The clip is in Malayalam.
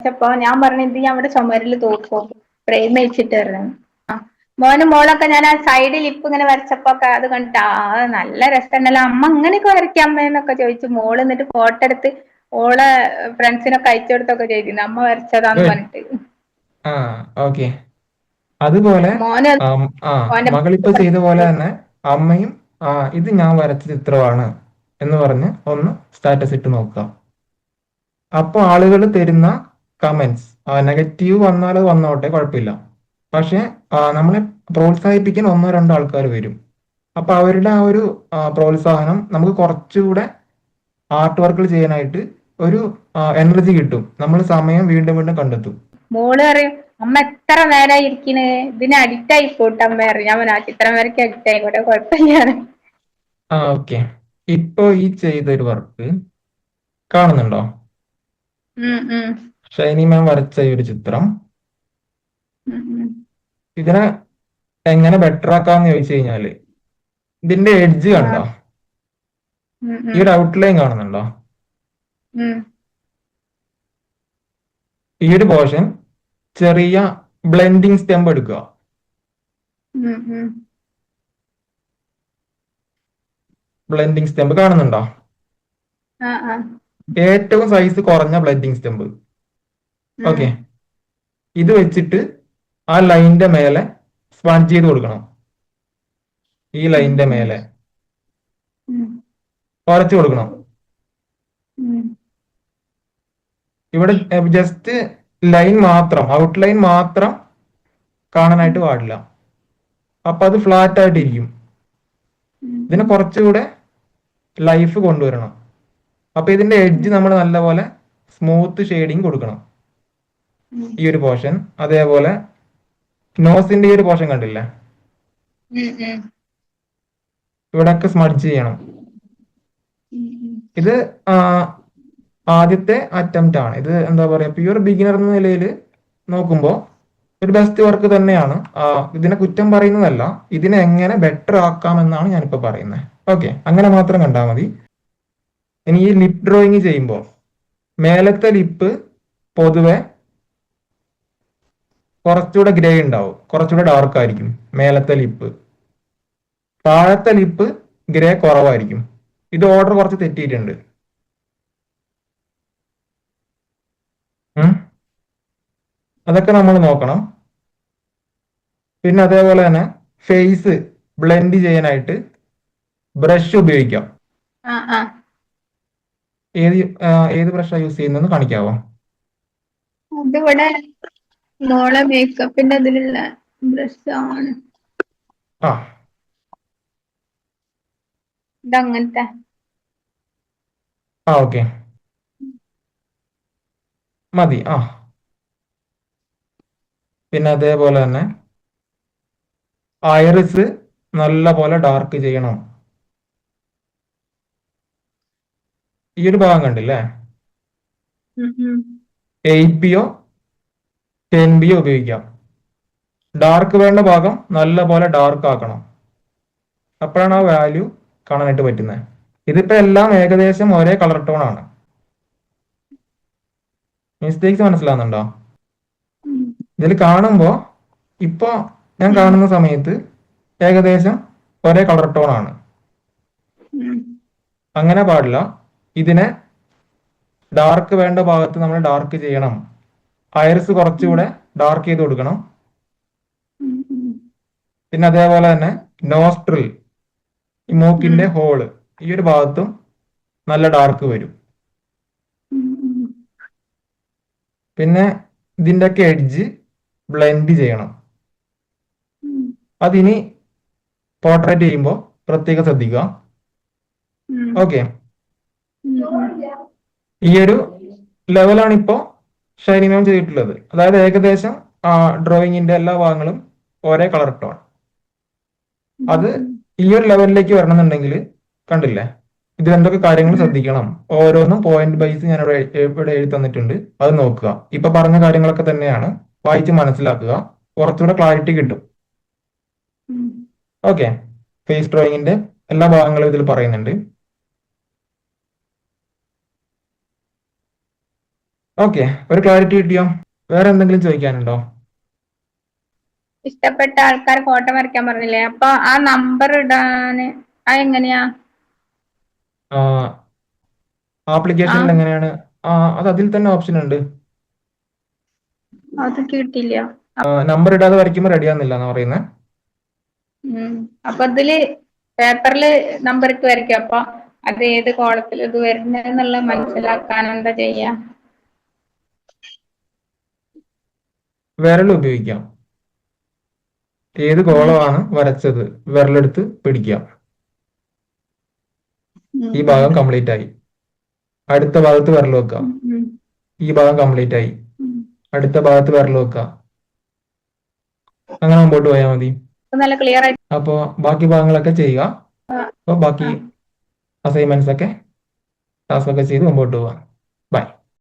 ച്ചപ്പോ ഞാൻ പറഞ്ഞു ഇത് ഞാൻ ഇവിടെ ചുമരില് തൂക്കും ഫ്രെയിം വെച്ചിട്ട് പറഞ്ഞു. ആ മോനും മോളൊക്കെ ഞാൻ ആ സൈഡ് ലിപ്പ് ഇങ്ങനെ വരച്ചപ്പോക്കെ അത് കണ്ടിട്ട് നല്ല രസമുണ്ടല്ലോ അമ്മ ഇങ്ങനെയൊക്കെ വരയ്ക്കാം അമ്മേന്നൊക്കെ ചോദിച്ചു. മോള് എന്നിട്ട് ഫോട്ടോ എടുത്ത് ഓളെ ഫ്രണ്ട്സിനൊക്കെ അയച്ചു കൊടുത്തൊക്കെ ചെയ്തിരുന്നു അമ്മ വരച്ചതാന്ന് ഗുഡ്. പറഞ്ഞിട്ട്. ആ, ഓക്കെ. അതുപോലെ മോന് ഓന്റെ മകളിപ്പോ ചെയ്ത പോലെ തന്നെ അമ്മയും ഇത് ഞാൻ വരച്ച ചിത്രമാണ് എന്ന് പറഞ്ഞ് ഒന്ന് സ്റ്റാറ്റസ് ഇട്ട് നോക്കുക. അപ്പൊ ആളുകൾ തരുന്ന കമന്റ്സ് നെഗറ്റീവ് വന്നാൽ അത് വന്നോട്ടെ, കുഴപ്പമില്ല. പക്ഷെ നമ്മളെ പ്രോത്സാഹിപ്പിക്കാൻ ഒന്നോ രണ്ടോ ആൾക്കാർ വരും. അപ്പൊ അവരുടെ ആ ഒരു പ്രോത്സാഹനം നമുക്ക് കുറച്ചുകൂടെ ആർട്ട് വർക്കുകൾ ചെയ്യാനായിട്ട് ഒരു എനർജി കിട്ടും. നമ്മൾ സമയം വീണ്ടും വീണ്ടും കണ്ടെത്തും. മോള് പറയും അമ്മ എത്ര നേരമായി ഇരിക്കണ് ഇതിന് അഡിക്റ്റ് ആയി പോട്ടെ അമ്മ പറയും. ഞാൻ പറഞ്ഞു ആ ചിത്രം വരയ്ക്ക് അഡിക്റ്റ് ആയിക്കോട്ടെ കുഴപ്പമില്ല. ഓക്കെ. ഇപ്പൊ ഈ ചെയ്തൊരു വർക്ക് കാണുന്നുണ്ടോ? ഉം ഉം ഷൈനി മാം വരച്ച ഈ ഒരു ചിത്രം ഉം ഉം ഇതിനെ എങ്ങനെ ബെറ്റർ ആക്കാന്ന് ചോദിച്ചു കഴിഞ്ഞാല് ഇതിന്റെ എഡ്ജ് കണ്ടോ? ഉം ഈ ഉം ഒരു ഔട്ട്ലൈൻ കാണുന്നുണ്ടോ? ഉം ഈ ഒരു പോർഷൻ ചെറിയ ബ്ലെൻഡിങ് സ്റ്റെമ്പ് എടുക്കുക. ഉം ഉം ബ്ലെൻഡിങ് സ്റ്റെമ്പ് കാണുന്നുണ്ടോ? ആ ആ ഏറ്റവും സൈസ് കുറഞ്ഞ ബ്ലെൻഡിങ് സ്റ്റെമ്പ്. ഉം ഓക്കെ. ഇത് വെച്ചിട്ട് ആ ലൈനിന്റെ മേലെ സ്പഞ്ച് ചെയ്ത് കൊടുക്കണം. ഈ ഉം ലൈനിന്റെ ഉം മേലെ ഉം വരച്ചു കൊടുക്കണം. ഉം ഇവിടെ ജസ്റ്റ് ലൈൻ മാത്രം, ഔട്ട്ലൈൻ മാത്രം കാണാനായിട്ട് പാടില്ല. അപ്പൊ അത് ഫ്ലാറ്റ് ആയിട്ടിരിക്കും. ഉം ഇതിനെ ഉം കുറച്ചുകൂടെ ലൈഫ് കൊണ്ടുവരണം. അപ്പൊ ഇതിന്റെ എഡ്ജ് ഉം നമ്മൾ നല്ലപോലെ സ്മൂത്ത് ഷെയ്ഡിങ് കൊടുക്കണം. ഉം ഈ ഒരു പോർഷൻ, അതേപോലെ നോസിന്റെ ഈ ഒരു പോർഷൻ കണ്ടില്ലേ, ഉം ഉം ഇവിടെയൊക്കെ സ്മഡ്ജ് ചെയ്യണം. ഉം ഇത് ആദ്യത്തെ അറ്റംപ്റ്റ് ആണ്. ഇത് എന്താ പറയാ, പ്യുവർ ബിഗിനർ എന്ന നിലയിൽ നോക്കുമ്പോൾ ഒരു ബെസ്റ്റ് വർക്ക് തന്നെയാണ്. ഇതിനെ കുറ്റം പറയുന്നതല്ല, ഇതിനെ എങ്ങനെ ബെറ്റർ ആക്കാമെന്നാണ് ഞാനിപ്പോ പറയുന്നത്. ഓക്കെ, അങ്ങനെ മാത്രം കണ്ടാൽ മതി. ഇനി ഈ ലിപ് ഡ്രോയിങ് ചെയ്യുമ്പോൾ മേലത്തെ ലിപ്പ് പൊതുവെ കുറച്ചുകൂടെ ഗ്രേ ഉണ്ടാവും, കുറച്ചുകൂടെ ഡാർക്ക് ആയിരിക്കും മേലത്തെ ലിപ്പ്. താഴത്തെ ലിപ്പ് ഗ്രേ കുറവായിരിക്കും. ഇത് ഓർഡർ കുറച്ച് തെറ്റിയിട്ടുണ്ട്. അതൊക്കെ നമ്മൾ നോക്കണം. പിന്നെ അതേപോലെ തന്നെ ഫേസ് ബ്ലെൻഡ് ചെയ്യാനായിട്ട് ബ്രഷ് ഉപയോഗിക്കാം. ആ ആ ഏത് ഏത് ബ്രഷാണ് യൂസ് ചെയ്യുന്നതെന്ന് കാണിക്കാവോ? അതിവിടെ മോളെ മേക്കപ്പിന്റെ അതിലുള്ള ബ്രഷ് ആണ്. ആ ഇതങ്ങനത്തെ ഓക്കെ, മതി. പിന്നെ അതേപോലെ തന്നെ ഐറിസ് നല്ല പോലെ ഡാർക്ക് ചെയ്യണം. ഈ ഒരു ഭാഗം കണ്ടില്ലേ, 8B ഓ 10B ഓ ഉപയോഗിക്കാം. ഡാർക്ക് വേണ്ട ഭാഗം നല്ല പോലെ ഡാർക്ക് ആക്കണം. അപ്പോഴാണ് ആ വാല്യൂ കാണാനായിട്ട് പറ്റുന്നത്. ഇതിപ്പോ എല്ലാം ഏകദേശം ഒരേ കളർ ടോൺ ആണ്. മിസ്റ്റേക്സ് മനസ്സിലാവുന്നുണ്ടോ? ഇതിൽ കാണുമ്പോൾ ഇപ്പോ ഞാൻ കാണുന്ന സമയത്ത് ഏകദേശം ഒരേ കളർ ടോൺ ആണ്. അങ്ങനെ പാടില്ല. ഇതിനെ ഡാർക്ക് വേണ്ട ഭാഗത്ത് നമ്മൾ ഡാർക്ക് ചെയ്യണം. ഐറിസ് കുറച്ചുകൂടെ ഡാർക്ക് ചെയ്ത് കൊടുക്കണം. പിന്നെ അതേപോലെ തന്നെ നോസ്ട്രിൽ, ഈ മൂക്കിന്റെ ഹോള്, ഈ ഒരു ഭാഗത്തും നല്ല ഡാർക്ക് വരും. പിന്നെ ഇതിൻ്റെയൊക്കെ എഡ്ജ് ബ്ലെൻഡ് ചെയ്യണം. അതിനി പോർട്രേറ്റ് ചെയ്യുമ്പോൾ പ്രത്യേകം ശ്രദ്ധിക്കുക. ഓക്കെ, ഈ ഒരു ലെവലാണ് ഇപ്പോൾ ഷൈനി മാം ചെയ്തിട്ടുള്ളത്. അതായത് ഏകദേശം ഡ്രോയിങ്ങിന്റെ എല്ലാ ഭാഗങ്ങളും ഒരേ കളർ ടോൺ. അത് ഈ ഒരു ലെവലിലേക്ക് വരണമെന്നുണ്ടെങ്കിൽ കണ്ടില്ലേ, ഇതിൽ എന്തൊക്കെ കാര്യങ്ങൾ ശ്രദ്ധിക്കണം, ഓരോന്നും പോയിന്റ് ബൈസ് ഞാൻ ഇവിടെ എഴുതി തന്നിട്ടുണ്ട്. അത് നോക്കുക. ഇപ്പൊ പറഞ്ഞ കാര്യങ്ങളൊക്കെ തന്നെയാണ്, വായിച്ച് മനസ്സിലാക്കുക, കുറച്ചുകൂടെ ക്ലാരിറ്റി കിട്ടും. ഓക്കെ, ഫേസ് ഡ്രോയിങ്ങിന്റെ എല്ലാ ഭാഗങ്ങളും ഇതിൽ പറയുന്നുണ്ട്. ഓക്കെ, ഒരു ക്ലാരിറ്റി കിട്ടിയോ? വേറെ എന്തെങ്കിലും ചോദിക്കാനുണ്ടോ? ഇഷ്ടപ്പെട്ട ആൾക്കാർ ഫോട്ടോ വരയ്ക്കാൻ പറഞ്ഞില്ലേ, അപ്പൊ ആ നമ്പർ ഇടാന് അതെങ്ങനെയാ? ആ ആപ്ലിക്കേഷനിൽ എങ്ങനെയാണ്? അത് അതിൽ തന്നെ ഓപ്ഷൻ ഉണ്ട്. അത് കിട്ടില്ല. നമ്പർ ഇടാതെ വരയ്ക്കുമ്പോൾ റെഡിയാകുന്നില്ല എന്നാ പറയുന്നത്. അപ്പൊ ഇതില് പേപ്പറില് നമ്പർ ഇട്ട് വരയ്ക്കും. അപ്പൊ അത് ഏത് കോളത്തിൽ ഇത് വരുന്നതെന്നുള്ള മനസ്സിലാക്കാൻ എന്താ ചെയ്യാ? വിരൽ ഉപയോഗിക്കാം. ഏത് കോളമാണ് വരച്ചത് വിരലെടുത്ത് പിടിക്കാം. ഈ ഭാഗം കംപ്ലീറ്റ് ആയി. അടുത്ത ഭാഗത്ത് വിരൽ വെക്കാം. ഈ ഭാഗം കംപ്ലീറ്റ് ആയി. അടുത്ത ഭാഗത്ത് വിരൽ വെക്കാം. അങ്ങനെ മുമ്പോട്ട് പോയാൽ മതി. നല്ല ക്ലിയർ ആയി. അപ്പോൾ ബാക്കി ഭാഗങ്ങളൊക്കെ ചെയ്യുക. അപ്പോൾ ബാക്കി അസൈൻമെന്റ്സ് ഒക്കെ ടാസ്ക് ഒക്കെ ചെയ്ത് മുമ്പോട്ട് പോവാം.